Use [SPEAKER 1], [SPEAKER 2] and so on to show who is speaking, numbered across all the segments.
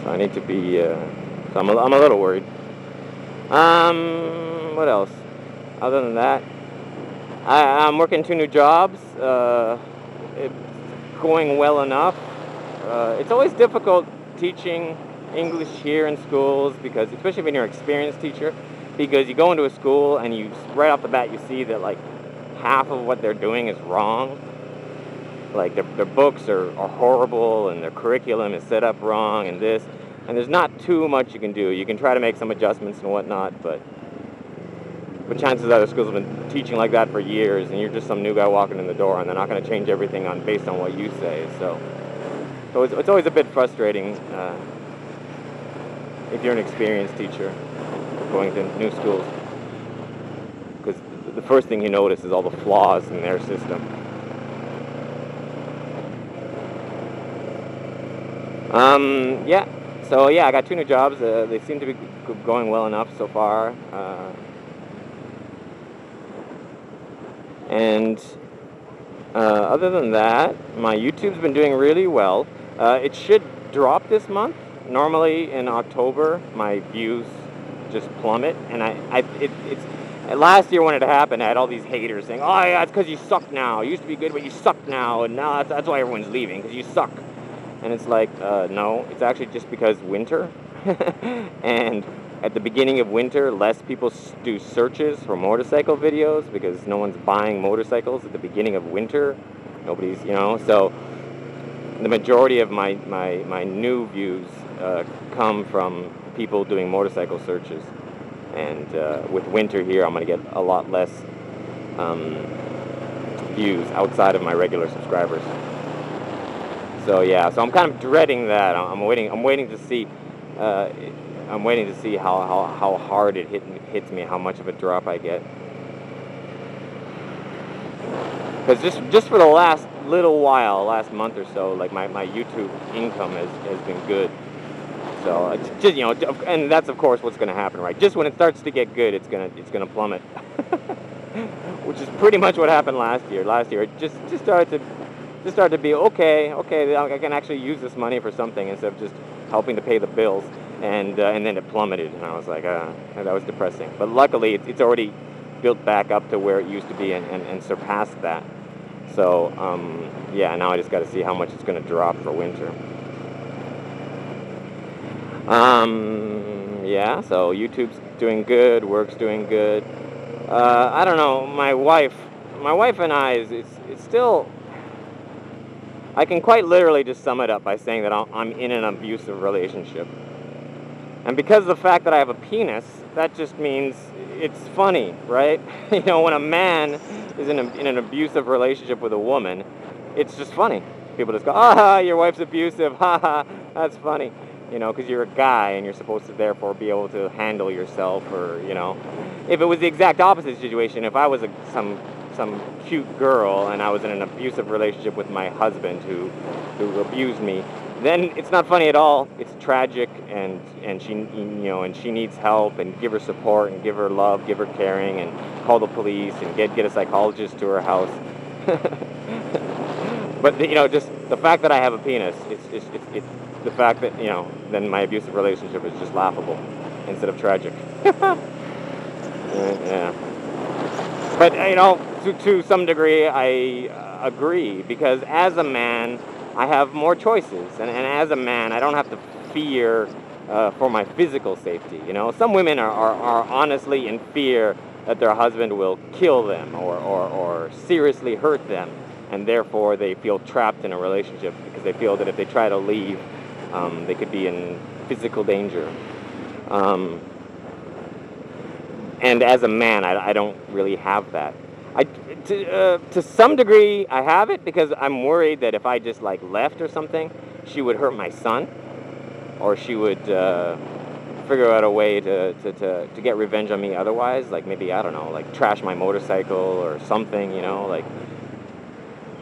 [SPEAKER 1] So I need to be, so I'm a little worried. What else? Other than that, I'm working 2 new jobs. It's going well enough. It's always difficult teaching English here in schools, because especially when you're an experienced teacher, because you go into a school and you right off the bat you see that like half of what they're doing is wrong. Like their books are horrible, and their curriculum is set up wrong, and there's not too much you can do. You can try to make some adjustments and whatnot, but chances are the schools have been teaching like that for years, and you're just some new guy walking in the door, and they're not going to change everything based on what you say. So it's always a bit frustrating if you're an experienced teacher going to new schools, because the first thing you notice is all the flaws in their system. Yeah. So yeah, I got 2 new jobs. They seem to be going well enough so far. And other than that, my YouTube's been doing really well. It should drop this month. Normally in October, my views just plummet, and it's last year when it happened, I had all these haters saying, "Oh yeah, it's because you suck now. You used to be good, but you suck now, and now that's why everyone's leaving, because you suck." And it's like, no, it's actually just because winter, and at the beginning of winter, less people do searches for motorcycle videos because no one's buying motorcycles at the beginning of winter. Nobody's, so the majority of my new views come from people doing motorcycle searches. And with winter here, I'm going to get a lot less views outside of my regular subscribers. So yeah, so I'm kind of dreading that. I'm waiting to see. I'm waiting to see how hard it hits me, how much of a drop I get. Because just for the last little while, last month or so, like my YouTube income has been good. So it's just, and that's of course what's going to happen, right? Just when it starts to get good, it's gonna plummet, which is pretty much what happened last year. Last year, it just started to be okay. I can actually use this money for something instead of just helping to pay the bills. And then it plummeted, and I was like, that was depressing. But luckily, it's already built back up to where it used to be and surpassed that. So, yeah, now I just got to see how much it's going to drop for winter. Yeah, so YouTube's doing good, work's doing good. I don't know, my wife and I, it's still, I can quite literally just sum it up by saying that I'm in an abusive relationship. And because of the fact that I have a penis, that just means it's funny, right? When a man is in an abusive relationship with a woman, it's just funny. People just go, "Ah, your wife's abusive, ha, that's funny." Because you're a guy and you're supposed to therefore be able to handle yourself, or, If it was the exact opposite situation, if I was some cute girl and I was in an abusive relationship with my husband who abused me, then it's not funny at all. It's tragic, and she she needs help, and give her support and give her love, give her caring, and call the police and get a psychologist to her house. But just the fact that I have a penis, it's the fact that then my abusive relationship is just laughable instead of tragic. Yeah. But to some degree, I agree, because as a man, I have more choices, and as a man, I don't have to fear for my physical safety. Some women are honestly in fear that their husband will kill them or seriously hurt them, and therefore they feel trapped in a relationship because they feel that if they try to leave, they could be in physical danger. And as a man, I don't really have that. To some degree, I have it because I'm worried that if I just left or something, she would hurt my son, or she would figure out a way to get revenge on me otherwise. Like maybe, I don't know, trash my motorcycle or something.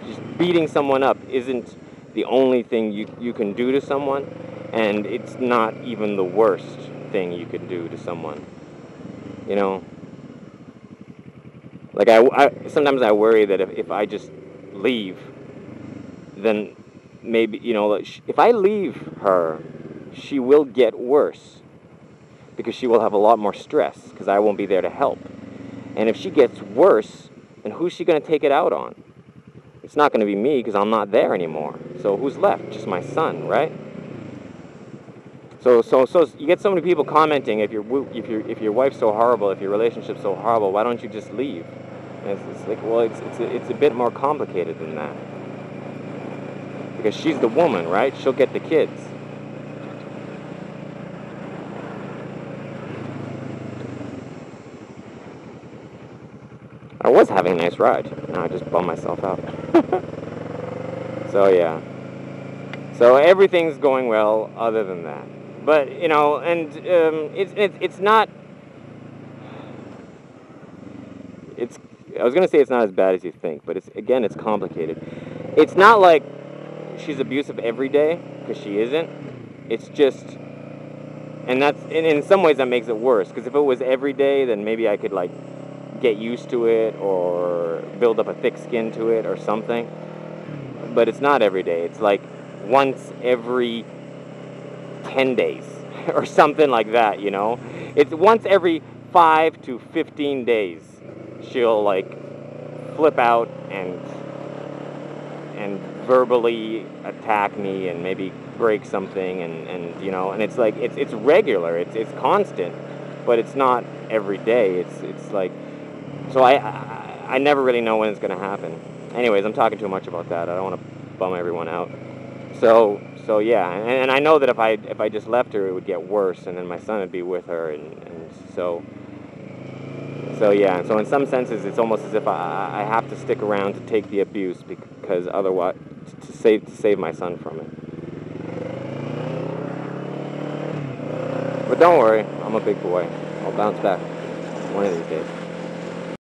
[SPEAKER 1] Just beating someone up isn't the only thing you can do to someone, and it's not even the worst thing you can do to someone. I sometimes I worry that if I just leave, then maybe, if I leave her, she will get worse because she will have a lot more stress because I won't be there to help. And if she gets worse, then who's she going to take it out on? It's not going to be me because I'm not there anymore. So who's left? Just my son, right? So you get so many people commenting, if your wife's so horrible, if your relationship's so horrible, why don't you just leave? And it's like, well, it's a bit more complicated than that. Because she's the woman, right? She'll get the kids. I was having a nice ride. Now I just bummed myself out. So yeah. So everything's going well other than that. But, you know, and it's not... I was going to say it's not as bad as you think, but it's complicated. It's not like she's abusive every day, because she isn't. It's just... And that's... in some ways that makes it worse, because if it was every day, then maybe I could, like, get used to it or build up a thick skin to it or something. But it's not every day. It's like once every 10 days or something like that, you know? It's once every 5 to 15 days she'll like flip out and verbally attack me and maybe break something and you know, and it's like it's regular, it's constant, but it's not every day. It's like, so I never really know when it's going to happen. Anyways, I'm talking too much about that. I don't want to bum everyone out. So yeah, and I know that if I just left her, it would get worse, and then my son would be with her, and so yeah. So in some senses, it's almost as if I have to stick around to take the abuse because otherwise, to save my son from it. But don't worry, I'm a big boy. I'll bounce back one of these days.